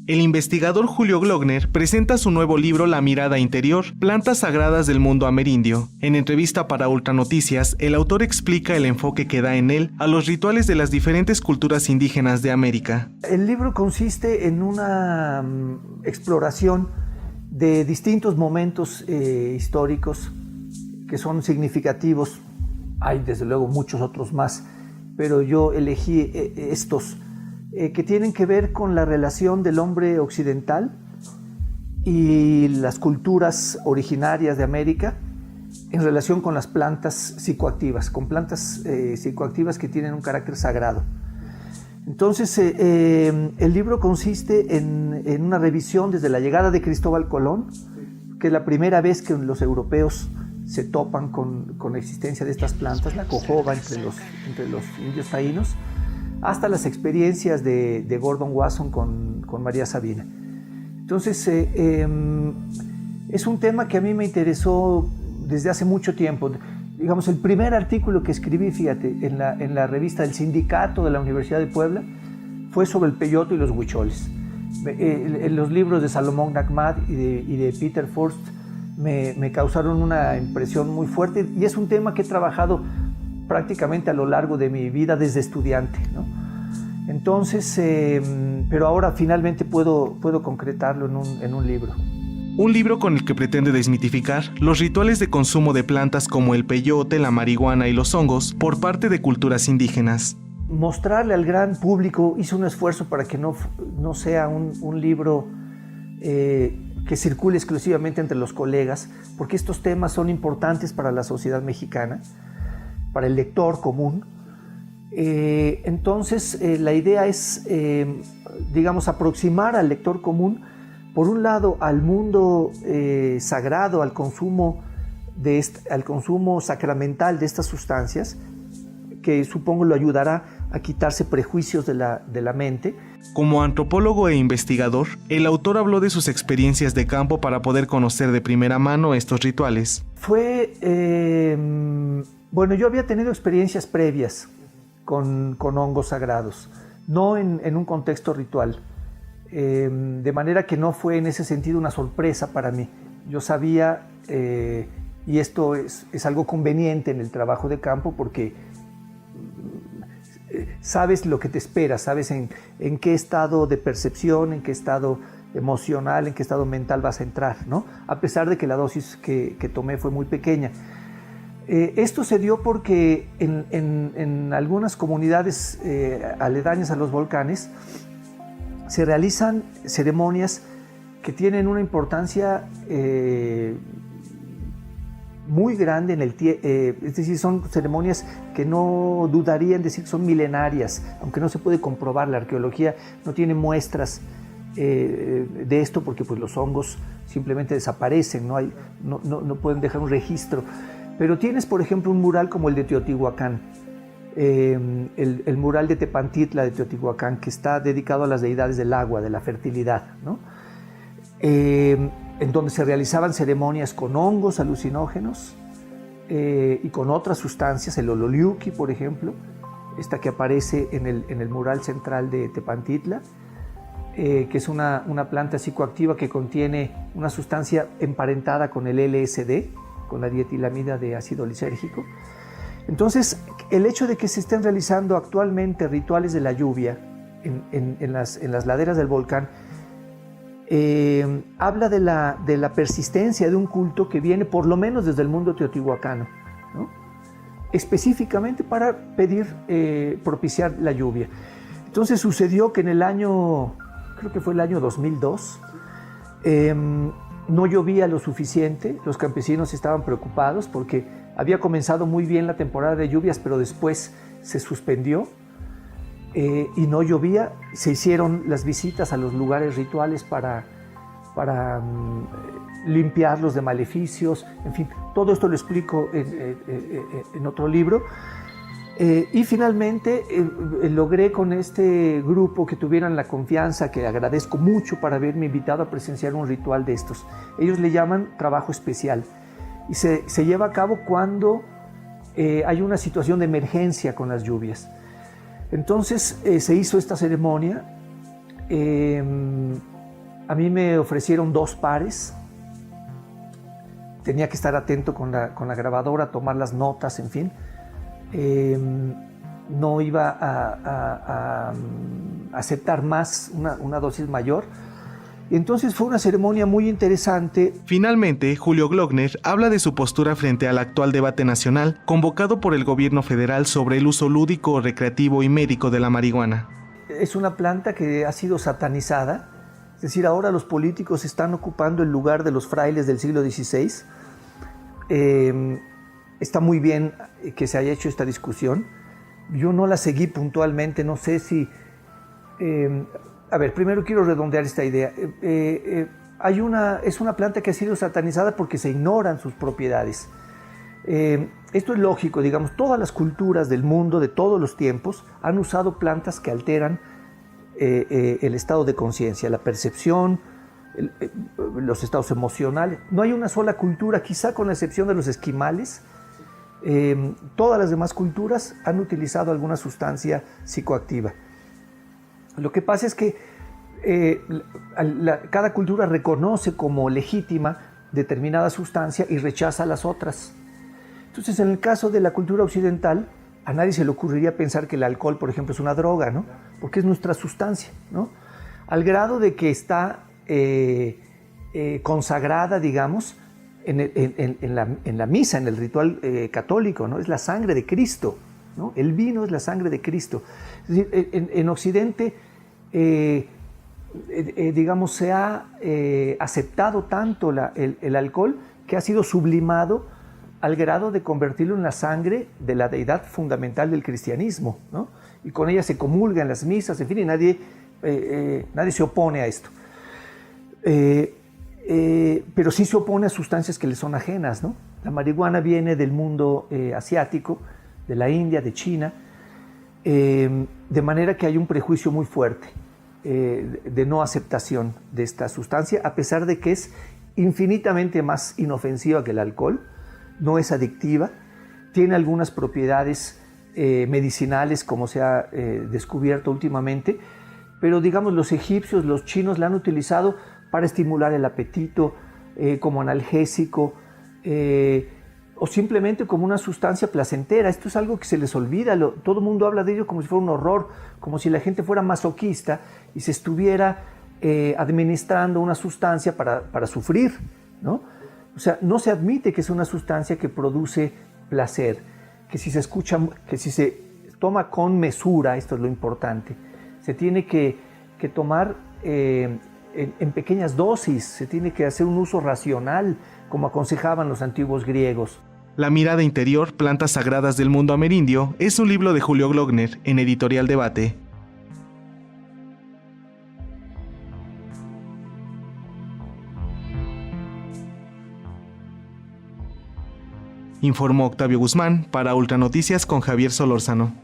El investigador Julio Glogner presenta su nuevo libro La mirada interior, plantas sagradas del mundo amerindio. En entrevista para Ultranoticias, el autor explica el enfoque que da en él a los rituales de las diferentes culturas indígenas de América. El libro consiste en una exploración de distintos momentos históricos que son significativos. Hay desde luego muchos otros más, pero yo elegí estos que tienen que ver con la relación del hombre occidental y las culturas originarias de América en relación con las plantas psicoactivas, con plantas psicoactivas que tienen un carácter sagrado. Entonces, el libro consiste en una revisión desde la llegada de Cristóbal Colón, que es la primera vez que los europeos se topan con la existencia de estas plantas, la cojoba entre los indios taínos, hasta las experiencias de Gordon Wasson con María Sabina. Entonces, es un tema que a mí me interesó desde hace mucho tiempo. Digamos, el primer artículo que escribí, fíjate, en la revista del Sindicato de la Universidad de Puebla, fue sobre el peyote y los huicholes. Los libros de Salomón Nachmad y de Peter Forst me causaron una impresión muy fuerte, y es un tema que he trabajado prácticamente a lo largo de mi vida desde estudiante, ¿no? Entonces, pero ahora finalmente puedo concretarlo en un libro. Un libro con el que pretende desmitificar los rituales de consumo de plantas como el peyote, la marihuana y los hongos por parte de culturas indígenas. Mostrarle al gran público, hice un esfuerzo para que no sea un libro que circule exclusivamente entre los colegas, porque estos temas son importantes para la sociedad mexicana, para el lector común. Entonces, la idea es, digamos, aproximar al lector común, por un lado, al mundo sagrado, al consumo sacramental de estas sustancias, que supongo lo ayudará a quitarse prejuicios de la mente. Como antropólogo e investigador, el autor habló de sus experiencias de campo para poder conocer de primera mano estos rituales. Bueno, yo había tenido experiencias previas con hongos sagrados, no en un contexto ritual, de manera que no fue en ese sentido una sorpresa para mí. Yo sabía, y esto es algo conveniente en el trabajo de campo, porque sabes lo que te espera, sabes en qué estado de percepción, en qué estado emocional, en qué estado mental vas a entrar, ¿no? A pesar de que la dosis que tomé fue muy pequeña. Esto se dio porque en algunas comunidades aledañas a los volcanes se realizan ceremonias que tienen una importancia muy grande en el tiempo, es decir, son ceremonias que no dudaría en decir que son milenarias, aunque no se puede comprobar, la arqueología no tiene muestras de esto, porque pues, los hongos simplemente desaparecen, no pueden dejar un registro. Pero tienes, por ejemplo, un mural como el de Teotihuacán, el mural de Tepantitla de Teotihuacán, que está dedicado a las deidades del agua, de la fertilidad, ¿no? En donde se realizaban ceremonias con hongos alucinógenos y con otras sustancias, el ololiuqui, por ejemplo, esta que aparece en el mural central de Tepantitla, que es una planta psicoactiva que contiene una sustancia emparentada con el LSD, con la dietilamida de ácido lisérgico. Entonces, el hecho de que se estén realizando actualmente rituales de la lluvia en las laderas del volcán habla de la persistencia de un culto que viene por lo menos desde el mundo teotihuacano, ¿no? Específicamente para pedir, propiciar la lluvia. Entonces sucedió que en el año, creo que fue el año 2002, no llovía lo suficiente, los campesinos estaban preocupados porque había comenzado muy bien la temporada de lluvias, pero después se suspendió y no llovía. Se hicieron las visitas a los lugares rituales para limpiarlos de maleficios, en fin, todo esto lo explico en otro libro. Y finalmente logré con este grupo que tuvieran la confianza, que agradezco mucho, para haberme invitado a presenciar un ritual de estos. Ellos le llaman trabajo especial y se lleva a cabo cuando hay una situación de emergencia con las lluvias. Entonces se hizo esta ceremonia A mí me ofrecieron 2 pares. Tenía que estar atento con la grabadora, tomar las notas, en fin. No iba a aceptar más, una dosis mayor. Entonces fue una ceremonia muy interesante. Finalmente, Julio Glockner habla de su postura frente al actual debate nacional convocado por el gobierno federal sobre el uso lúdico, recreativo y médico de la marihuana. Es una planta que ha sido satanizada, es decir, ahora los políticos están ocupando el lugar de los frailes del siglo XVI. Está muy bien que se haya hecho esta discusión. Yo no la seguí puntualmente, no sé si... A ver, primero quiero redondear esta idea. Es una planta que ha sido satanizada porque se ignoran sus propiedades. Esto es lógico, digamos, todas las culturas del mundo, de todos los tiempos, han usado plantas que alteran el estado de conciencia, la percepción, los estados emocionales. No hay una sola cultura, quizá con la excepción de los esquimales, todas las demás culturas han utilizado alguna sustancia psicoactiva. Lo que pasa es que cada cultura reconoce como legítima determinada sustancia y rechaza las otras. Entonces, en el caso de la cultura occidental, a nadie se le ocurriría pensar que el alcohol, por ejemplo, es una droga, ¿no? Porque es nuestra sustancia, ¿no? Al grado de que está consagrada, digamos, en la misa, en el ritual católico, ¿no? Es la sangre de Cristo, ¿no? El vino es la sangre de Cristo. Es decir, en Occidente, digamos, se ha aceptado tanto el alcohol que ha sido sublimado al grado de convertirlo en la sangre de la deidad fundamental del cristianismo, ¿no? Y con ella se comulga en las misas, en fin, y nadie se opone a esto. Pero sí se opone a sustancias que le son ajenas, ¿no? La marihuana viene del mundo asiático, de la India, de China, de manera que hay un prejuicio muy fuerte de no aceptación de esta sustancia, a pesar de que es infinitamente más inofensiva que el alcohol, no es adictiva, tiene algunas propiedades medicinales, como se ha descubierto últimamente, pero digamos los egipcios, los chinos la han utilizado para estimular el apetito, como analgésico, o simplemente como una sustancia placentera. Esto es algo que se les olvida, todo el mundo habla de ello como si fuera un horror, como si la gente fuera masoquista y se estuviera administrando una sustancia para sufrir, ¿no? O sea, no se admite que es una sustancia que produce placer, que si se toma con mesura, esto es lo importante, se tiene que tomar en pequeñas dosis, se tiene que hacer un uso racional, como aconsejaban los antiguos griegos. La mirada interior, plantas sagradas del mundo amerindio, es un libro de Julio Glockner en Editorial Debate. Informó Octavio Guzmán para Ultranoticias con Javier Solórzano.